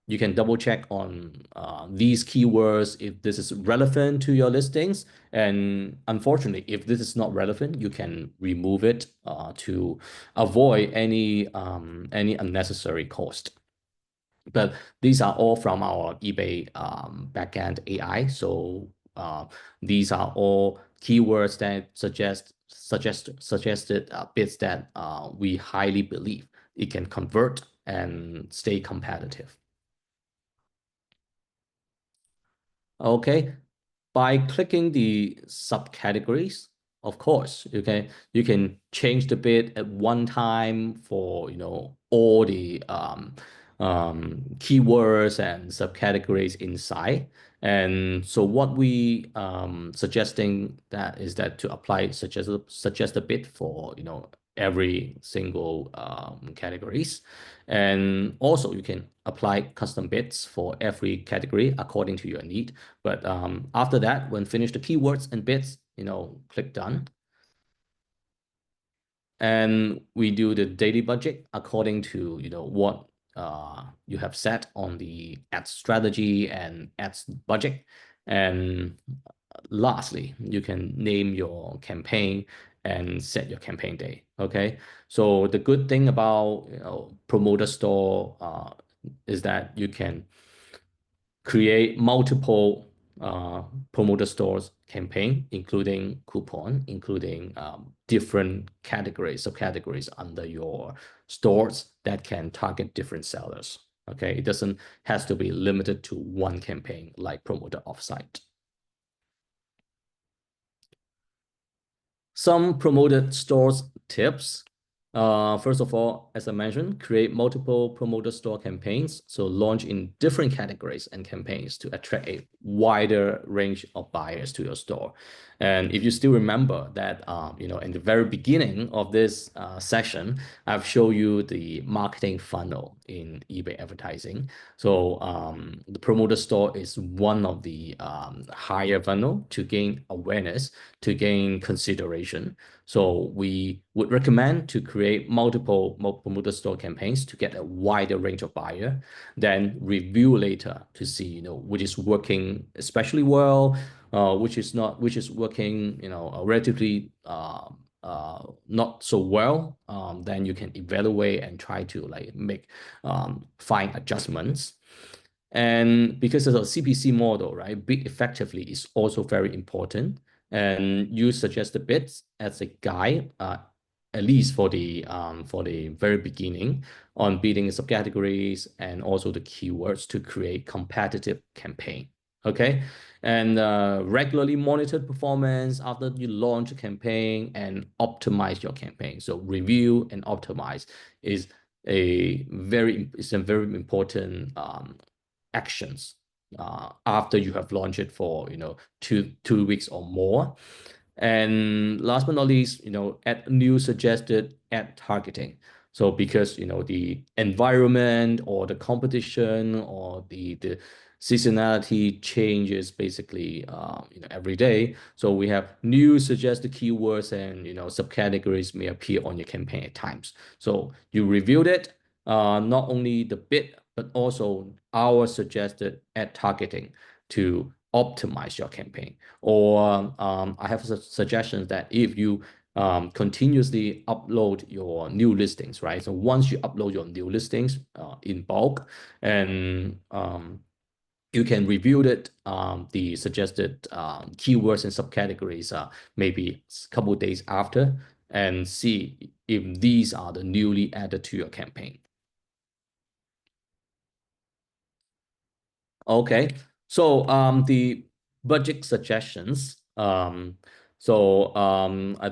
you can double check on these keywords if this is relevant to your listings. And unfortunately, if this is not relevant, you can remove it to avoid any unnecessary cost. But these are all from our eBay backend AI. So these are all keywords that suggested bits that we highly believe it can convert and stay competitive. Okay, by clicking the subcategories, of course, you can change the bid at one time for all the keywords and subcategories inside. And so what we suggesting that is that to apply suggest a bid for every single categories. And also you can apply custom bits for every category according to your need. But after that, when finish the keywords and bits, click done. And we do the daily budget according to what you have set on the ads strategy and ads budget. And lastly, you can name your campaign and set your campaign day. Okay, so the good thing about promoter store is that you can create multiple promoter stores campaign, including coupon, including different categories, subcategories under your stores that can target different sellers. Okay, it doesn't has to be limited to one campaign like promoter offsite. Some promoted stores tips. First of all, as I mentioned, create multiple promoter store campaigns. So launch in different categories and campaigns to attract a wider range of buyers to your store. And if you still remember that, in the very beginning of this session, I've shown you the marketing funnel in eBay advertising. So the promoter store is one of the higher funnel to gain awareness, to gain consideration. So we would recommend to create multiple promoter store campaigns to get a wider range of buyer, then review later to see, which is working especially well, which is working, relatively not so well. Then you can evaluate and try to like make fine adjustments. And because of the CPC model, right, bid effectively is also very important. And you suggest the bids as a guide, at least for the very beginning, on bidding subcategories and also the keywords to create competitive campaign. Okay, and regularly monitor performance after you launch a campaign and optimize your campaign. So review and optimize is a very important actions after you have launched it for two weeks or more. And last but not least, add new suggested ad targeting. So because the environment or the competition or the seasonality changes basically every day. So we have new suggested keywords and subcategories may appear on your campaign at times. So you reviewed it, not only the bid but also our suggested ad targeting to optimize your campaign. Or I have suggestions that if you continuously upload your new listings, right? So once you upload your new listings in bulk, and you can review it, the suggested keywords and subcategories maybe a couple of days after, and see if these are the newly added to your campaign. Okay, so the budget suggestions. I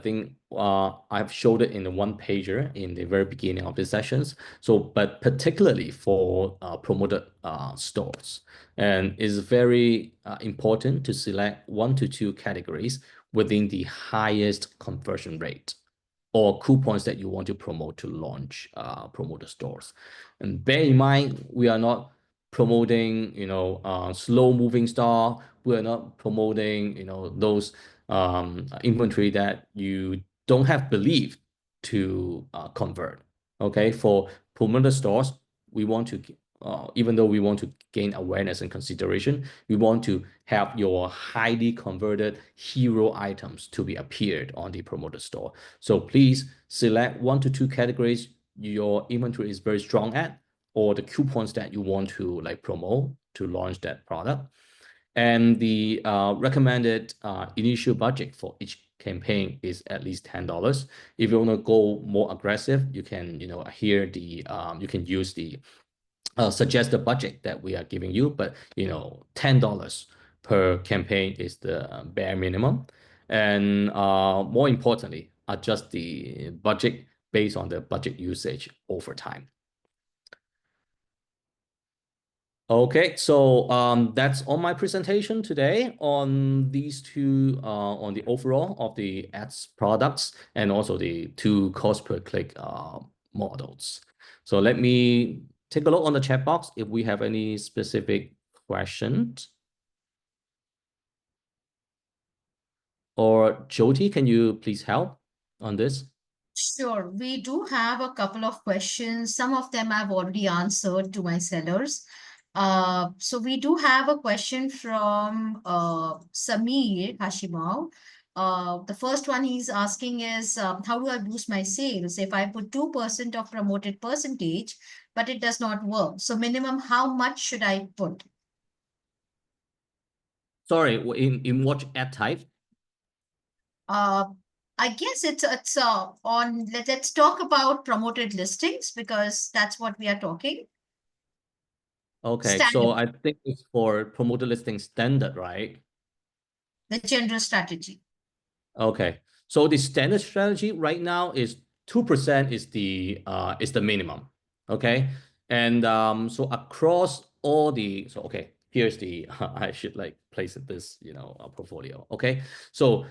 think I've showed it in the one pager in the very beginning of the sessions. So, but particularly for promoted stores, and it's very important to select 1 to 2 categories within the highest conversion rate or coupons that you want to promote to launch promoter stores. And bear in mind, we are not promoting, slow moving stock. We are not promoting, those inventory that you don't have belief to convert. Okay, for promoter stores, we want to, even though we want to gain awareness and consideration, we want to have your highly converted hero items to be appeared on the promoter store. So please select 1 to 2 categories your inventory is very strong at, or the coupons that you want to like promote to launch that product. And the recommended initial budget for each campaign is at least $10. If you want to go more aggressive, you can, here the you can use the suggested budget that we are giving you, but $10 per campaign is the bare minimum. And more importantly, adjust the budget based on the budget usage over time. Okay, so that's on my presentation today on these two, on the overall of the ads products and also the two cost per click models. So let me take a look on the chat box if we have any specific questions. Or Jyoti, can you please help on this? Sure, we do have a couple of questions. Some of them I've already answered to my sellers. So we do have a question from Samir Hashimov. The first one he's asking is, how do I boost my sales if I put 2% of promoted percentage, but it does not work? So minimum, how much should I put? Sorry, in what ad type? Uh, I guess it's on let's talk about promoted listings because that's what we are talking. Okay, so Standard, I think it's for promoted listing standard, right? the general strategy. Okay. So the standard strategy right now is 2% is the minimum. Okay. And so across all the so okay, here's the I should like place this, portfolio. Okay. So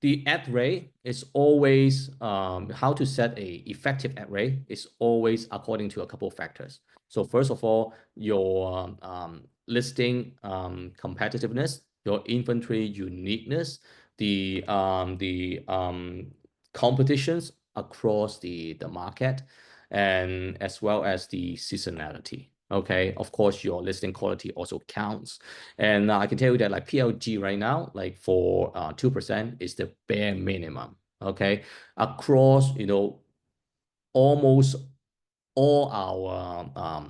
the ad rate is always how to set a effective ad rate is always according to a couple of factors. So first of all, your listing competitiveness, your inventory uniqueness, the competitions across the market, and as well as the seasonality. Okay, of course, your listing quality also counts. And I can tell you that like PLG right now, like for 2% is the bare minimum. Okay, across almost all our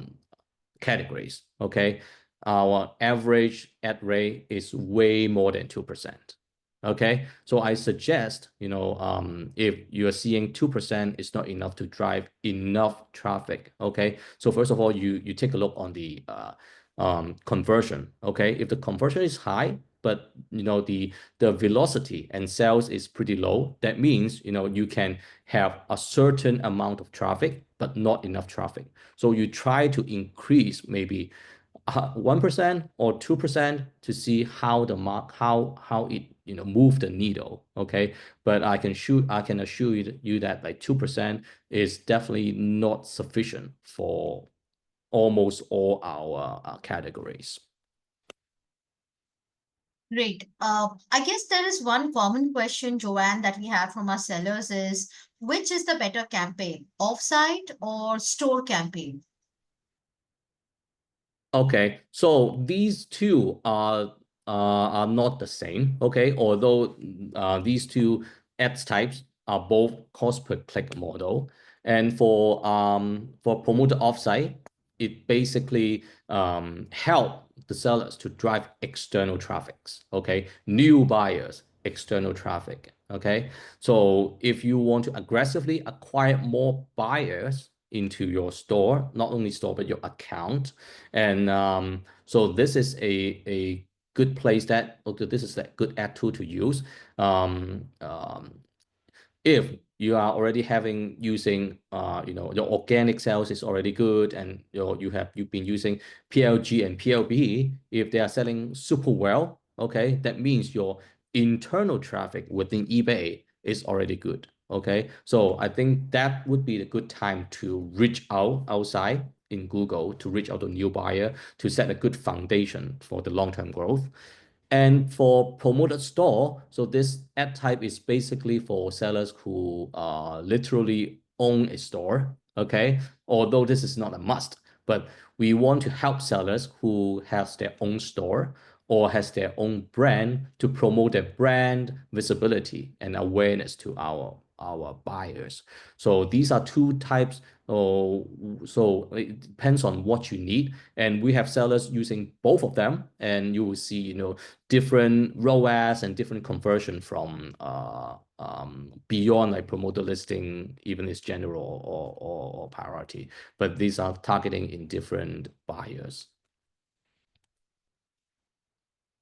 categories. Okay, our average ad rate is way more than 2%. Okay, so I suggest, if you're seeing 2% is not enough to drive enough traffic. Okay, so first of all, you take a look on the conversion. Okay, if the conversion is high, but the velocity and sales is pretty low, that means you can have a certain amount of traffic, but not enough traffic. So you try to increase maybe 1% or 2% to see how the mark how it move the needle. Okay, but I can assure you that like 2% is definitely not sufficient for almost all our categories. Great. I guess there is one common question, Joanne, that we have from our sellers is which is the better campaign, offsite or store campaign? Okay, so these two are not the same. Okay, although these two ads types are both cost per click model, and for promoted offsite, it basically help the sellers to drive external traffics. Okay, new buyers, external traffic. Okay, so if you want to aggressively acquire more buyers into your store, not only store but your account, and so this is a good place that okay, this is a good ad tool to use. Um, um, if you are already having using your organic sales is already good and you've been using PLG and PLB, if they are selling super well, okay, that means your internal traffic within eBay is already good. Okay, so I think that would be a good time to reach out outside in Google to reach out to new buyer to set a good foundation for the long-term growth. And for promoted store, so this ad type is basically for sellers who literally own a store. Okay, although this is not a must, but we want to help sellers who has their own store or has their own brand to promote their brand visibility and awareness to our buyers. So these are two types. Oh, so it depends on what you need, and we have sellers using both of them, and you will see, different ROAS and different conversion from beyond like promoter listing, even its general or priority. But these are targeting in different buyers.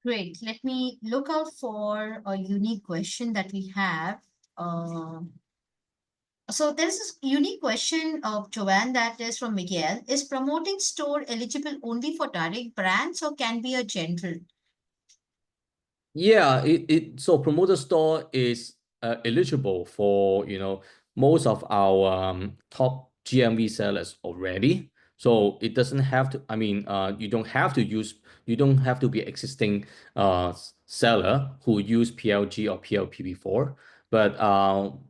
Great. Let me look out for a unique question that we have. Uh, So there's this unique question of Joanne that is from Miguel. Is promoting store eligible only for direct brands or can be a general? Yeah, it so promoter store is eligible for most of our top GMV sellers already. So it doesn't have to. I mean, you don't have to be existing seller who use PLG or PLP before. But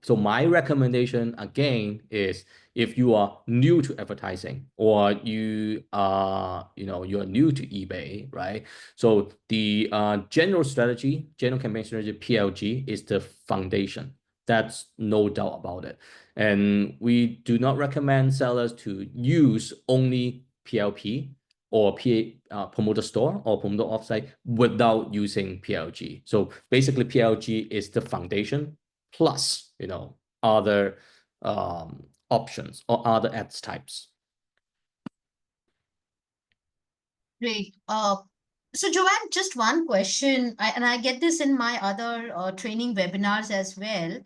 so my recommendation again is if you are new to advertising or you're new to eBay, right? So the general campaign strategy, PLG, is the foundation. That's no doubt about it. And we do not recommend sellers to use only PLP or promoter store or promoter offsite without using PLG. So basically, PLG is the foundation plus, other options or other ads types. Great. So Joanne, just one question, and I get this in my other training webinars as well.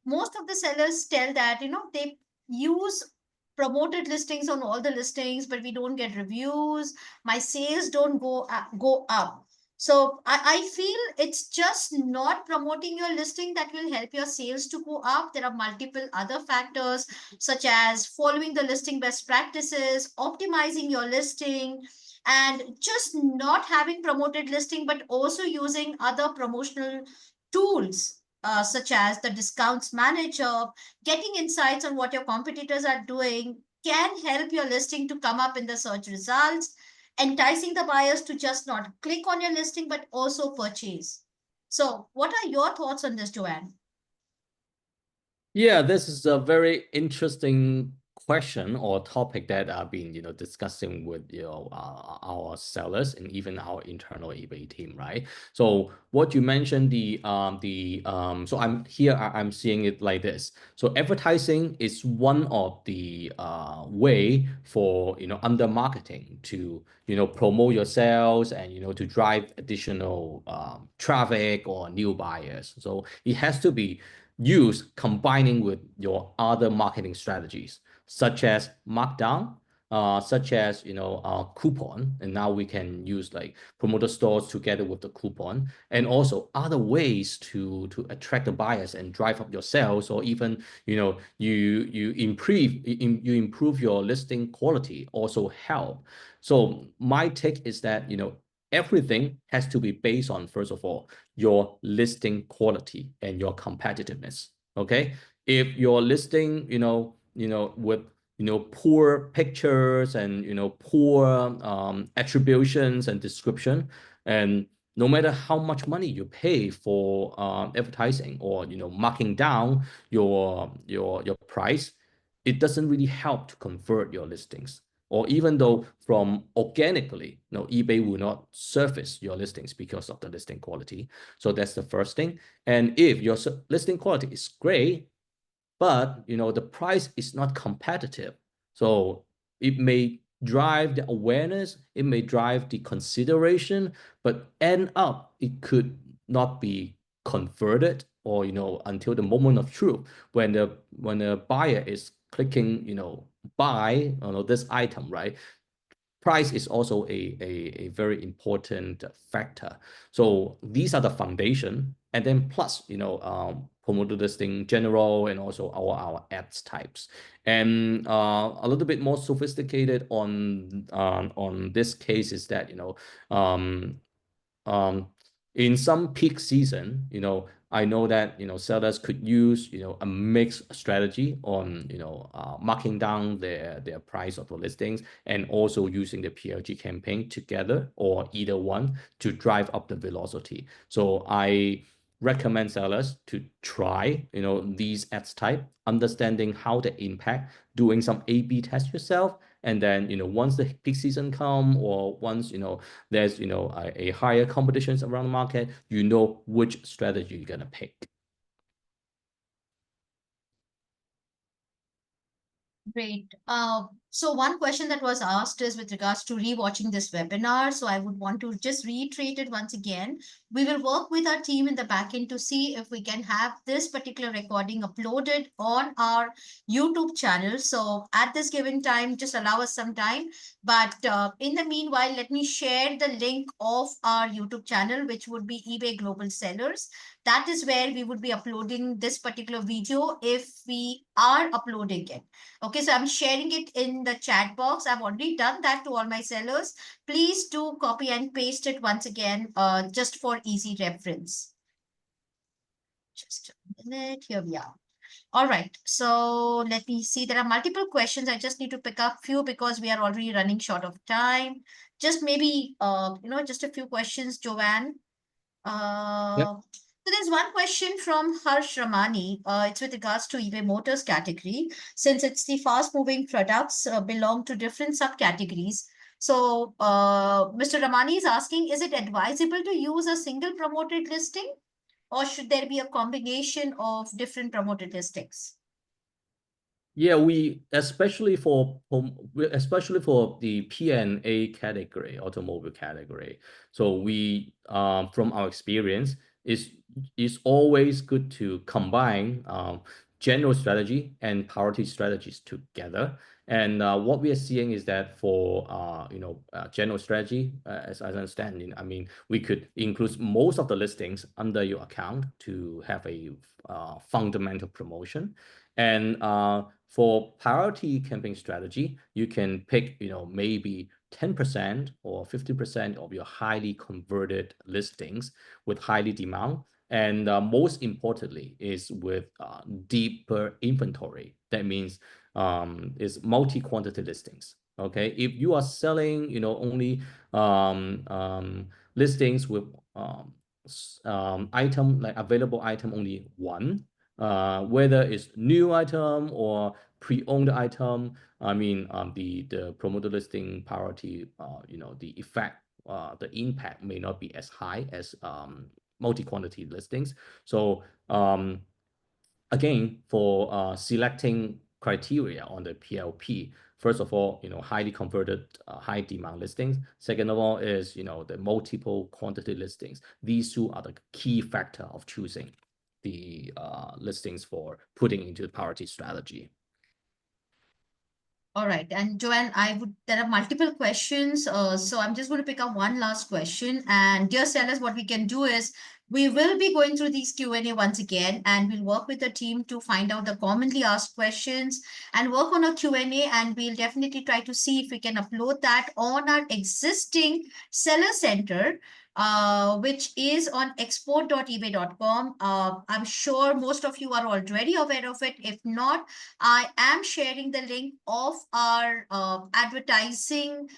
Most of the sellers tell that, they use promoted listings on all the listings, but we don't get reviews. My sales don't go up. So I feel it's just not promoting your listing that will help your sales to go up. There are multiple other factors such as following the listing best practices, optimizing your listing, and just not having promoted listing, but also using other promotional tools. Such as the discounts manager, getting insights on what your competitors are doing can help your listing to come up in the search results, enticing the buyers to just not click on your listing but also purchase. So, what are your thoughts on this, Joanne? Yeah, this is a very interesting question or topic that I've been, discussing with, our sellers and even our internal eBay team, right? So what you mentioned, so I'm seeing it like this. So advertising is one of the way for, under marketing to, promote your sales and, to drive additional traffic or new buyers. So it has to be use combining with your other marketing strategies, such as markdown, such as coupon, and now we can use like promoter stores together with the coupon, and also other ways to attract the buyers and drive up your sales, or even you improve your listing quality also help. So my take is that everything has to be based on, first of all, your listing quality and your competitiveness. Okay, if your listing, with poor pictures and poor attributions and description, and no matter how much money you pay for advertising or marking down your price, it doesn't really help to convert your listings. Or even though from organically, eBay will not surface your listings because of the listing quality. So that's the first thing. And if your listing quality is great, but the price is not competitive, so it may drive the awareness, it may drive the consideration, but end up it could not be converted, or until the moment of truth when the buyer is clicking buy this item, right? Price is also a very important factor. So these are the foundation, and then plus promoted listing general and also our ads types, and a little bit more sophisticated on this case is that um, in some peak season, I know that sellers could use a mixed strategy on marking down their price of the listings and also using the PLG campaign together or either one to drive up the velocity. So I recommend sellers to try these ads type, understanding how they impact, doing some A/B test yourself, and then once the peak season come, or once there's a higher competitions around the market, which strategy you're gonna pick. Great. So one question that was asked is with regards to rewatching this webinar. So I would want to just reiterate it once again. We will work with our team in the backend to see if we can have this particular recording uploaded on our YouTube channel. So at this given time, just allow us some time. But in the meanwhile, let me share the link of our YouTube channel, which would be eBay Global Sellers. That is where we would be uploading this particular video if we are uploading it. Okay, so I'm sharing it in the chat box. I've already done that to all my sellers. Please do copy and paste it once again, just for easy reference. Just a minute. Here we are. All right. So let me see. There are multiple questions. I just need to pick up few because we are already running short of time. Just maybe, just a few questions, Joanne. Yep. So there's one question from Harsh Ramani. It's with regards to eBay Motors category. Since it's the fast-moving products belong to different subcategories. So Mr. Ramani is asking, is it advisable to use a single promoted listing, or should there be a combination of different promoted listings? Yeah, we especially for the P&A category, automobile category. So we, from our experience, is always good to combine general strategy and priority strategies together. And what we are seeing is that for general strategy, as I understand it, I mean, we could include most of the listings under your account to have a fundamental promotion. And for priority campaign strategy, you can pick, maybe 10% or 50% of your highly converted listings with highly demand. And most importantly is with deeper inventory. That means is multi-quantity listings. Okay, if you are selling, only listings with item like available item only one, whether it's new item or pre-owned item. I mean, the promoted listing priority, the effect, the impact may not be as high as multi-quantity listings. So again, for selecting criteria on the PLP, first of all, highly converted, high demand listings. Second of all is, the multiple quantity listings. These two are the key factor of choosing the listings for putting into the priority strategy. All right. And Joanne, there are multiple questions. So I'm just going to pick up one last question. And dear sellers, what we can do is we will be going through these Q&A once again, and we'll work with the team to find out the commonly asked questions and work on a Q&A. And we'll definitely try to see if we can upload that on our existing seller center, which is on export.ebay.com. I'm sure most of you are already aware of it. If not, I am sharing the link of our advertising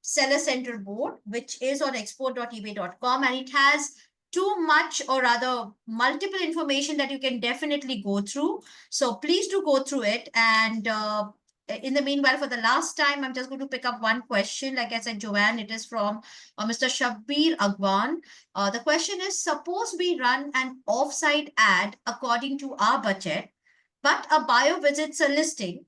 seller center board, which is on export.ebay.com, and it has too much, or rather multiple information that you can definitely go through. So please do go through it. And in the meanwhile, for the last time, I'm just going to pick up one question. Like I said, Joanne, it is from Mr. Shabbir Agwan. The question is, suppose we run an offsite ad according to our budget, but a buyer visits a listing.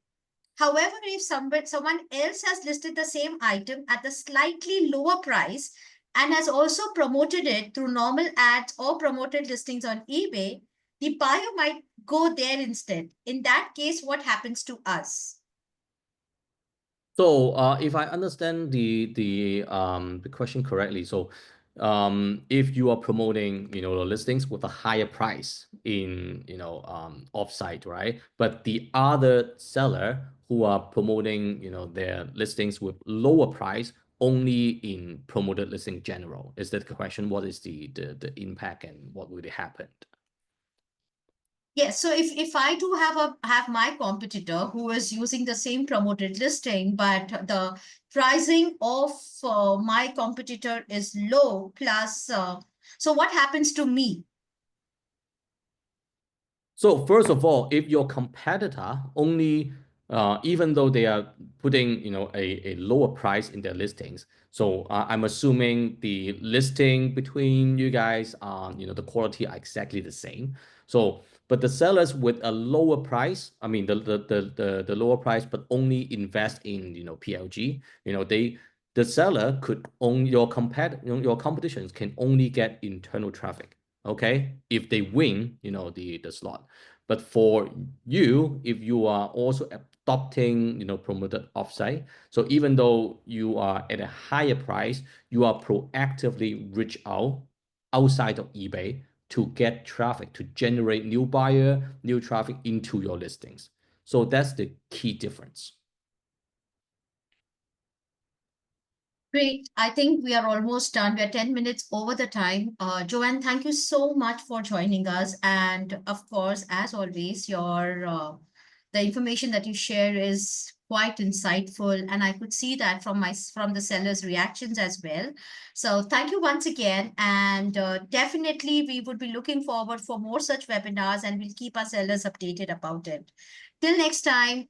However, if someone else has listed the same item at a slightly lower price and has also promoted it through normal ads or promoted listings on eBay, the buyer might go there instead. In that case, what happens to us? So if I understand the question correctly, so if you are promoting, the listings with a higher price in, offsite, right? But the other seller who are promoting, their listings with lower price only in promoted listing general. Is that the question? What is the impact and what would happen? Yes, so if I do have my competitor who is using the same promoted listing, but the pricing of my competitor is low, plus so what happens to me? So first of all, if your competitor only, even though they are putting, a lower price in their listings, So I'm assuming the listing between you guys, the quality are exactly the same. So, but the sellers with a lower price, I mean the lower price, but only invest in PLG. The seller could own your competitions can only get internal traffic. Okay, if they win, the slot. But for you, if you are also adopting, promoted offsite, so even though you are at a higher price, you are proactively reach out outside of eBay to get traffic, to generate new buyer, new traffic into your listings. So that's the key difference. Great. I think we are almost done. We're 10 minutes over the time. Joanne, thank you so much for joining us. And of course, as always, your the information that you share is quite insightful, and I could see that from the sellers' reactions as well. So thank you once again, and definitely we would be looking forward for more such webinars, and we'll keep our sellers updated about it. Till next time,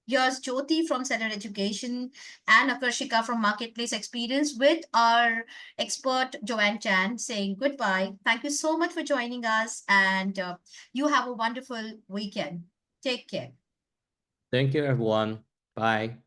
here's Jyoti from Seller Education and Akarshika from Marketplace Experience with our expert Joanne Chan saying goodbye. Thank you so much for joining us, and you have a wonderful weekend. Take care. Thank you, everyone. Bye.